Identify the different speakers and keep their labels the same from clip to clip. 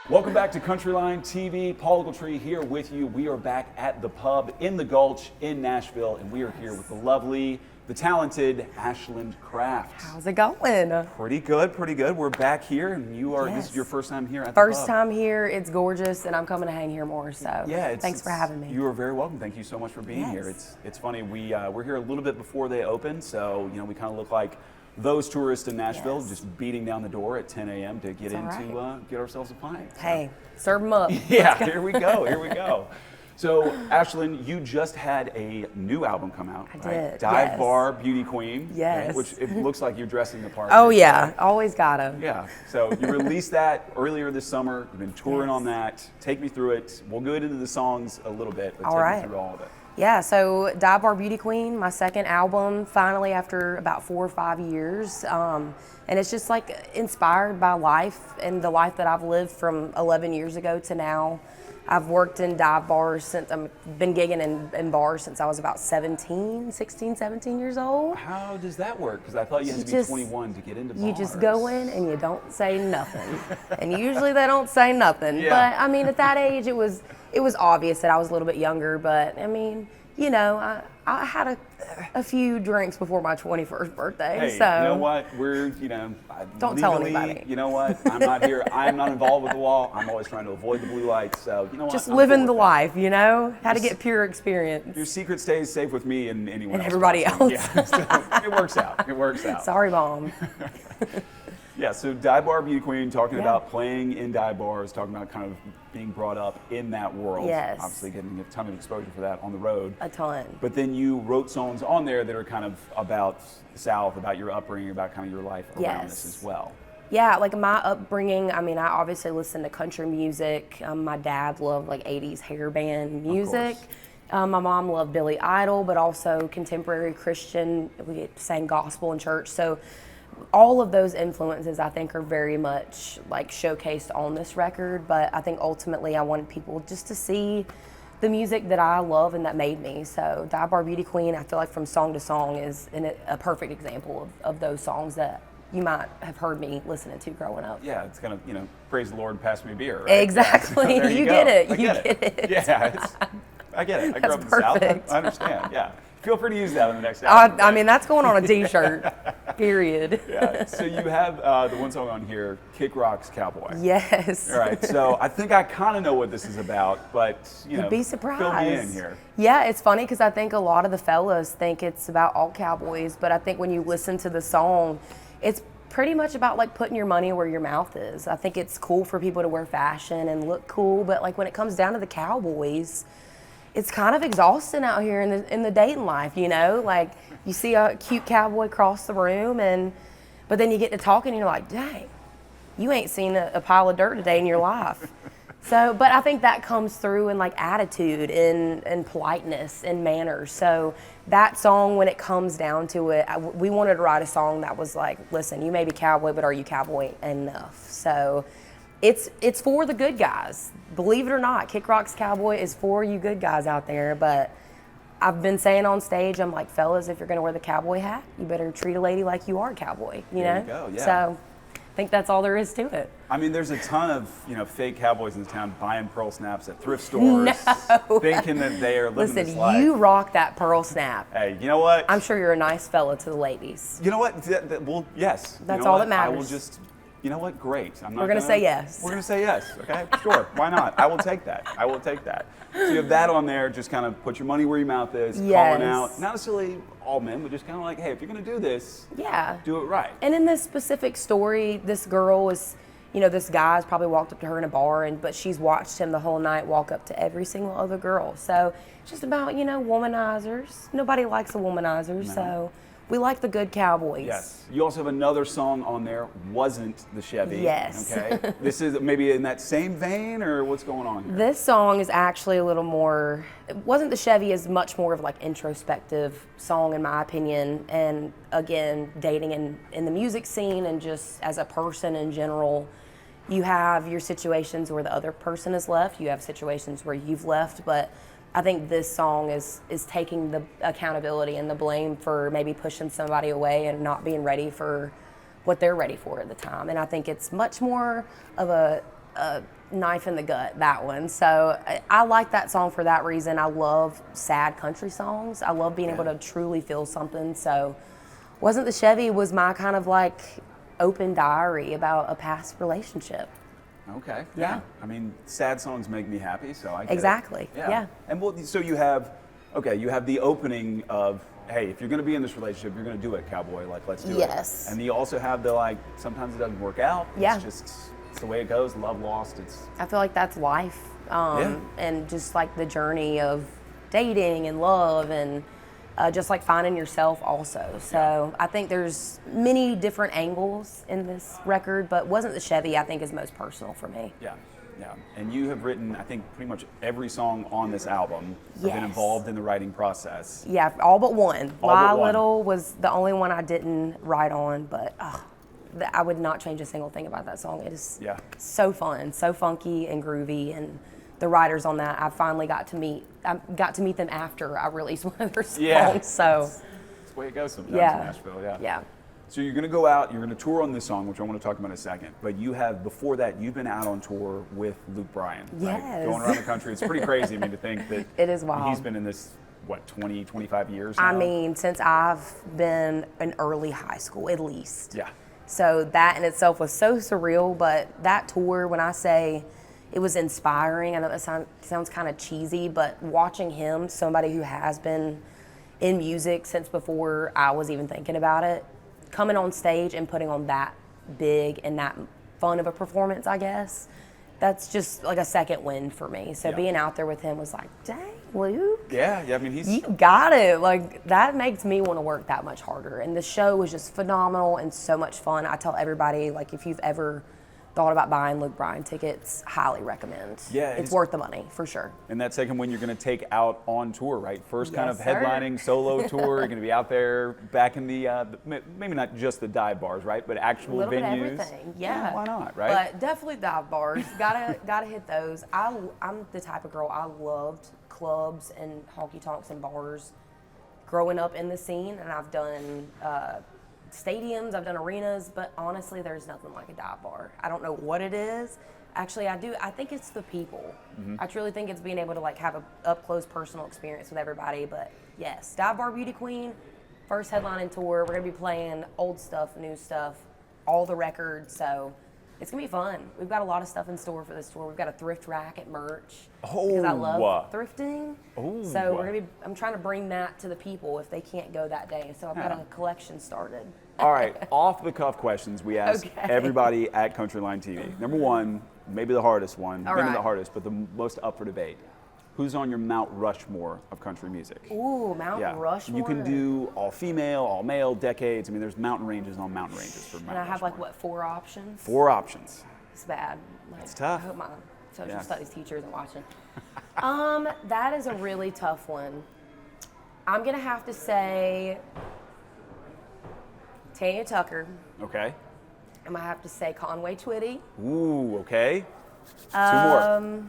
Speaker 1: Welcome back to CountryLine TV. Paul Ogletree here with you. We are back at the pub in the Gulch in Nashville, and we are here with the lovely, the talented Ashland Craft.
Speaker 2: How's it going?
Speaker 1: Pretty good, pretty good. We're back here, and you are. This is your first time here at the
Speaker 2: First
Speaker 1: pub.
Speaker 2: time here. It's gorgeous, and I'm coming to hang here more. So thanks for having me.
Speaker 1: You are very welcome. Thank you so much for being here. It's funny. We're here a little bit before they open, so we kind of look like those tourists in Nashville just beating down the door at 10 a.m. to get get ourselves a pint.
Speaker 2: Hey, serve them up.
Speaker 1: Yeah, here we go. Here we go. So, Ashland, you just had a new album come out.
Speaker 2: I did.
Speaker 1: Dive Bar Beauty Queen.
Speaker 2: Yes.
Speaker 1: Which it looks like you're dressing the part.
Speaker 2: Oh yeah, always gotta.
Speaker 1: Yeah. So you released that earlier this summer. You've been touring on that. Take me through it. We'll go into the songs a little bit, but take me through all of it.
Speaker 2: Yeah, so Dive Bar Beauty Queen, my second album, finally after about 4 or 5 years. And it's just like inspired by life and the life that I've lived from 11 years ago to now. I've worked in dive bars since I've been gigging in bars since I was about 16, 17 years old.
Speaker 1: How does that work? Because I thought you had to be 21 to get into bars.
Speaker 2: You just go in and you don't say nothing. And usually they don't say nothing.
Speaker 1: Yeah.
Speaker 2: But I mean, at that age, it was obvious that I was a little bit younger. But I mean, I had a few drinks before my 21st birthday.
Speaker 1: Hey,
Speaker 2: so
Speaker 1: you know what?
Speaker 2: Don't tell anybody.
Speaker 1: You know what? I'm not here. I'm not involved with the law. I'm always trying to avoid the blue lights. So you know what?
Speaker 2: Just living the life, how to get pure experience.
Speaker 1: Your secret stays safe with me and anyone
Speaker 2: and
Speaker 1: else.
Speaker 2: everybody else.
Speaker 1: Yeah, so it works out. It works out.
Speaker 2: Sorry, Mom.
Speaker 1: Yeah, so Dive Bar Beauty Queen, talking about playing in dive bars, talking about kind of being brought up in that world.
Speaker 2: Yes.
Speaker 1: Obviously getting a ton of exposure for that on the road.
Speaker 2: A ton.
Speaker 1: But then you wrote songs on there that are kind of about the South, about your upbringing, about kind of your life around this as well.
Speaker 2: Yeah, like my upbringing, I mean, I obviously listened to country music. My dad loved like 80s hair band music. My mom loved Billy Idol, but also contemporary Christian. We sang gospel in church. So all of those influences, I think, are very much like showcased on this record. But I think ultimately I wanted people just to see the music that I love and that made me. So Dive Bar Beauty Queen, I feel like from song to song is a perfect example of those songs that you might have heard me listening to growing up.
Speaker 1: Yeah, it's kind of, praise the Lord, pass me a beer, right?
Speaker 2: Exactly.
Speaker 1: So
Speaker 2: you get it. You get it.
Speaker 1: Yeah, I get it. I grew up in the South. I understand, yeah. Feel free to use that in the next
Speaker 2: album. I mean, that's going on a t-shirt, period.
Speaker 1: Yeah, so you have the one song on here, Kick Rock's Cowboy.
Speaker 2: Yes.
Speaker 1: All right, so I think I kind of know what this is about, but,
Speaker 2: You'd be surprised.
Speaker 1: Fill me in here.
Speaker 2: Yeah, it's funny because I think a lot of the fellas think it's about all cowboys, but I think when you listen to the song, it's pretty much about like putting your money where your mouth is. I think it's cool for people to wear fashion and look cool, but like when it comes down to the cowboys, it's kind of exhausting out here in the dating life, Like you see a cute cowboy cross the room, but then you get to talking and you're like, dang, you ain't seen a pile of dirt a day in your life. So, but I think that comes through in like attitude and politeness and manners. So that song, when it comes down to it, we wanted to write a song that was like, listen, you may be cowboy, but are you cowboy enough? So it's for the good guys. Believe it or not, Kick Rock's Cowboy is for you good guys out there. But I've been saying on stage, I'm like, fellas, if you're going to wear the cowboy hat, you better treat a lady like you are a cowboy,
Speaker 1: There you go, yeah.
Speaker 2: So I think that's all there is to it.
Speaker 1: I mean, there's a ton of fake cowboys in this town buying pearl snaps at thrift stores, thinking that they are living this life.
Speaker 2: Listen, you rock that pearl snap.
Speaker 1: Hey, you know what?
Speaker 2: I'm sure you're a nice fella to the ladies.
Speaker 1: You know what? Well, yes.
Speaker 2: That's all that matters.
Speaker 1: I will just, you know what? Great.
Speaker 2: We're going to say yes.
Speaker 1: We're going to say yes. Okay, sure. Why not? I will take that. I will take that. So you have that on there. Just kind of put your money where your mouth is. Calling out, not necessarily all men, but just kind of like, hey, if you're going to do this, do it right.
Speaker 2: And in this specific story, this girl was, this guy's probably walked up to her in a bar, but she's watched him the whole night walk up to every single other girl. So it's just about, womanizers. Nobody likes a womanizer, so we like the good cowboys.
Speaker 1: Yes. You also have another song on there, Wasn't the Chevy.
Speaker 2: Yes.
Speaker 1: Okay. This is maybe in that same vein, or what's going on here?
Speaker 2: This song is actually a little more, Wasn't the Chevy is much more of like introspective song in my opinion. And again, dating in the music scene and just as a person in general, you have your situations where the other person has left, you have situations where you've left, but I think this song is taking the accountability and the blame for maybe pushing somebody away and not being ready for what they're ready for at the time. And I think it's much more of a a knife in the gut, that one. So I like that song for that reason. I love sad country songs. I love being able to truly feel something. So Wasn't the Chevy was my kind of like open diary about a past relationship.
Speaker 1: Okay.
Speaker 2: Yeah.
Speaker 1: I mean, sad songs make me happy, so I get
Speaker 2: Exactly.
Speaker 1: it.
Speaker 2: Yeah.
Speaker 1: And well, so you have the opening of, hey, if you're going to be in this relationship, you're going to do it, cowboy. Like, let's do it.
Speaker 2: Yes.
Speaker 1: And you also have the like, sometimes it doesn't work out.
Speaker 2: Yeah.
Speaker 1: It's the way it goes. Love lost.
Speaker 2: I feel like that's life, and just like the journey of dating and love and just like finding yourself also. So I think there's many different angles in this record, but Wasn't the Chevy I think is most personal for me.
Speaker 1: Yeah. Yeah. And you have written, I think, pretty much every song on this album. Have been
Speaker 2: Yes.
Speaker 1: involved in the writing process.
Speaker 2: Yeah, all but one.
Speaker 1: All but
Speaker 2: Lie
Speaker 1: one.
Speaker 2: Little was the only one I didn't write on, but I would not change a single thing about that song. It is so fun, so funky and groovy, and the writers on that I finally got to meet. I got to meet them after I released one of their songs.
Speaker 1: Yeah.
Speaker 2: So
Speaker 1: That's the way it goes sometimes
Speaker 2: Yeah.
Speaker 1: in Nashville. Yeah.
Speaker 2: yeah.
Speaker 1: So you're going to go out, you're going to tour on this song, which I want to talk about in a second. But you have, before that, you've been out on tour with Luke Bryan. Right?
Speaker 2: Yes.
Speaker 1: Going around the country. It's pretty crazy, I mean, to think that
Speaker 2: It is wild.
Speaker 1: he's been in this, 20, 25 years now?
Speaker 2: I mean, since I've been in early high school, at least.
Speaker 1: Yeah.
Speaker 2: So that in itself was so surreal, but that tour, when I say it was inspiring, I know that sounds kind of cheesy, but watching him, somebody who has been in music since before I was even thinking about it, coming on stage and putting on that big and that fun of a performance, I guess, that's just like a second win for me. So being out there with him was like, dang, Luke.
Speaker 1: Yeah, I mean,
Speaker 2: You got it. Like, that makes me want to work that much harder. And the show was just phenomenal and so much fun. I tell everybody, like, if you've ever thought about buying Luke Bryan tickets, highly recommend.
Speaker 1: Yeah,
Speaker 2: it's worth the money, for sure.
Speaker 1: And that second one you're going to take out on tour, right? First kind of
Speaker 2: Yes, sir.
Speaker 1: headlining solo tour. You're going to be out there back in the, maybe not just the dive bars, right? But actual
Speaker 2: A little bit of
Speaker 1: venues.
Speaker 2: everything, yeah.
Speaker 1: Why not, right?
Speaker 2: But definitely dive bars. Gotta hit those. I'm the type of girl, I loved clubs and honky tonks and bars growing up in the scene, and I've done stadiums, I've done arenas, but honestly, there's nothing like a dive bar. I don't know what it is. Actually, I think it's the people. I truly think it's being able to like have a up close personal experience with everybody. But yes, Dive Bar Beauty Queen, first headlining tour. We're gonna be playing old stuff, new stuff, all the records. So it's gonna be fun. We've got a lot of stuff in store for this tour. We've got a thrift rack at merch because I love thrifting. So I'm trying to bring that to the people if they can't go that day. So I've got a collection started.
Speaker 1: All right, off the cuff questions we ask everybody at CountryLine TV. Number one, maybe the hardest one, maybe not the hardest, but the most up for debate. Who's on your Mount Rushmore of country music?
Speaker 2: Ooh, Mount Rushmore.
Speaker 1: You can do all female, all male, decades. I mean, there's mountain ranges on mountain ranges for Mount Rushmore.
Speaker 2: And I have like, what, 4 options?
Speaker 1: 4 options.
Speaker 2: It's bad. Like,
Speaker 1: It's tough.
Speaker 2: I hope my social studies teacher isn't watching. That is a really tough one. I'm going to have to say Tanya Tucker.
Speaker 1: Okay.
Speaker 2: I'm going to have to say Conway Twitty.
Speaker 1: Ooh, okay. 2 more.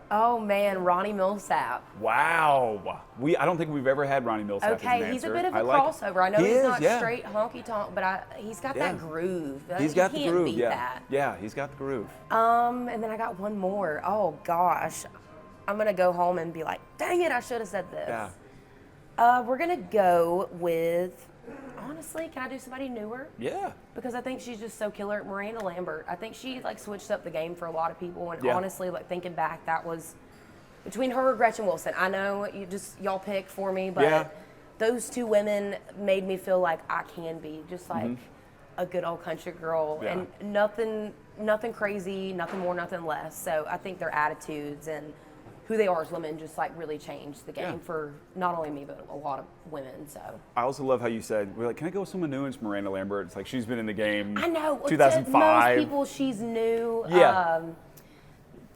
Speaker 2: Oh man, Ronnie Millsap.
Speaker 1: Wow. I don't think we've ever had Ronnie Millsap as an
Speaker 2: Okay, he's a
Speaker 1: answer.
Speaker 2: bit of a
Speaker 1: I like it.
Speaker 2: crossover. I know
Speaker 1: He
Speaker 2: he's
Speaker 1: is,
Speaker 2: not
Speaker 1: yeah.
Speaker 2: straight honky tonk, but he's got that groove.
Speaker 1: He's
Speaker 2: You
Speaker 1: got the
Speaker 2: can't
Speaker 1: groove,
Speaker 2: beat that.
Speaker 1: Yeah, he's got the groove.
Speaker 2: And then I got one more. Oh gosh, I'm gonna go home and be like, dang it, I should have said this.
Speaker 1: Yeah.
Speaker 2: We're gonna go with, honestly, can I do somebody newer?
Speaker 1: Yeah.
Speaker 2: Because I think she's just so killer. Miranda Lambert. I think she like switched up the game for a lot of people, and
Speaker 1: Yeah.
Speaker 2: honestly, like thinking back, that was between her or Gretchen Wilson. I know y'all pick for me, but those 2 women made me feel like I can be just like a good old country girl, and nothing crazy, nothing more, nothing less. So I think their attitudes and who they are as women just like really changed the game for not only me but a lot of women. So
Speaker 1: I also love how you said, we're like, can I go with someone new? It's Miranda Lambert. It's like she's been in the game.
Speaker 2: I know
Speaker 1: 2005.
Speaker 2: To most people, she's new.
Speaker 1: Yeah.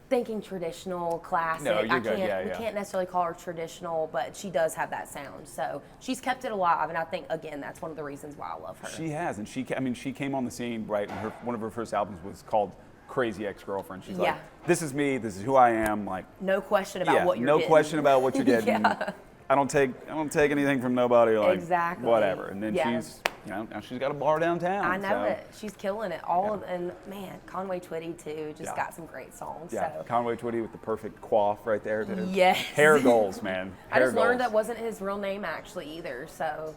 Speaker 2: Thinking traditional, classic.
Speaker 1: No, you're good.
Speaker 2: We can't necessarily call her traditional, but she does have that sound. So she's kept it alive, and I think again that's one of the reasons why I love her.
Speaker 1: She has, and she came on the scene right. And one of her first albums was called Crazy Ex-Girlfriend. She's like, this is me. This is who I am. Like,
Speaker 2: no question about what you're
Speaker 1: no
Speaker 2: getting.
Speaker 1: question about what you're getting. I don't take anything from nobody. Like,
Speaker 2: exactly.
Speaker 1: whatever. And then you know, now she's got a bar downtown.
Speaker 2: I know
Speaker 1: so.
Speaker 2: it. She's killing it. And man, Conway Twitty too. Just got some great songs.
Speaker 1: Yeah,
Speaker 2: So.
Speaker 1: Conway Twitty with the perfect coif right there.
Speaker 2: Yes.
Speaker 1: Hair goals, man.
Speaker 2: I
Speaker 1: Hair
Speaker 2: just learned
Speaker 1: goals.
Speaker 2: that wasn't his real name actually either. So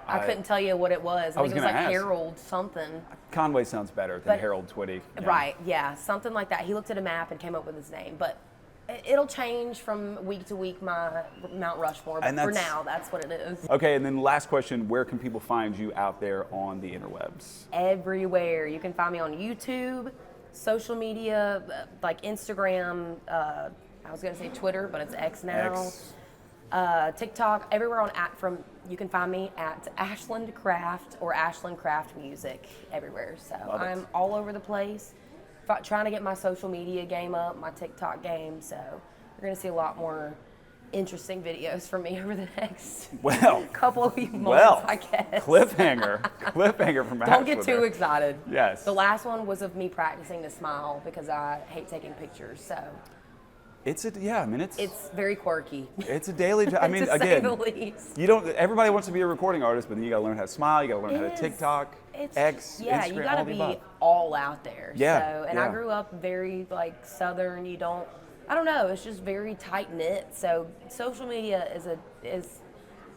Speaker 2: I couldn't tell you what it was. I think it was
Speaker 1: gonna
Speaker 2: like
Speaker 1: ask.
Speaker 2: Harold something.
Speaker 1: Conway sounds better than
Speaker 2: But-
Speaker 1: Harold Twitty. Yeah.
Speaker 2: Right, yeah, something like that. He looked at a map and came up with his name. But it'll change from week to week, my Mount Rushmore. But
Speaker 1: And
Speaker 2: for
Speaker 1: that's-
Speaker 2: now, that's what it is.
Speaker 1: Okay, and then last question, where can people find you out there on the interwebs?
Speaker 2: Everywhere. You can find me on YouTube, social media, like Instagram. I was going to say Twitter, but it's X now.
Speaker 1: X.
Speaker 2: TikTok, everywhere you can find me at Ashland Craft or Ashland Craft Music, everywhere. So
Speaker 1: Love it.
Speaker 2: I'm all over the place, trying to get my social media game up, my TikTok game. So you're going to see a lot more interesting videos from me over the next couple of months, I guess.
Speaker 1: cliffhanger from
Speaker 2: Don't get
Speaker 1: Ashland
Speaker 2: too
Speaker 1: there.
Speaker 2: excited.
Speaker 1: Yes.
Speaker 2: The last one was of me practicing to smile because I hate taking pictures. So
Speaker 1: It's
Speaker 2: very quirky.
Speaker 1: it's a daily job. I mean,
Speaker 2: to say
Speaker 1: again,
Speaker 2: the least.
Speaker 1: everybody wants to be a recording artist, but then you got to learn how to smile. You got to learn how to TikTok, X,
Speaker 2: Yeah,
Speaker 1: Instagram,
Speaker 2: you got to
Speaker 1: all the
Speaker 2: be
Speaker 1: above.
Speaker 2: all out there.
Speaker 1: Yeah,
Speaker 2: So, and I grew up very like Southern. I don't know. It's just very tight knit. So social media is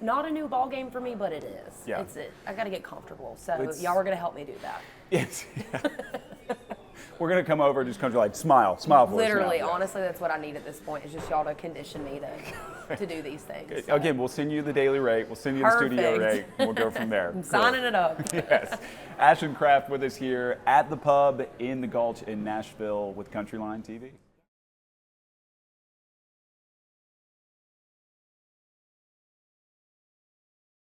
Speaker 2: not a new ball game for me, but it is.
Speaker 1: Yeah.
Speaker 2: I got to get comfortable. So y'all are gonna help me do that.
Speaker 1: Yes. We're gonna come over and just country like smile for us now.
Speaker 2: Literally,
Speaker 1: Yeah.
Speaker 2: honestly, that's what I need at this point. Is just y'all to condition me to do these things. So.
Speaker 1: Again, we'll send you the daily rate. We'll send you the studio rate.
Speaker 2: Perfect.
Speaker 1: And we'll go from there.
Speaker 2: I'm signing it up.
Speaker 1: Yes. Ashland Craft with us here at the pub in the Gulch in Nashville with CountryLine TV.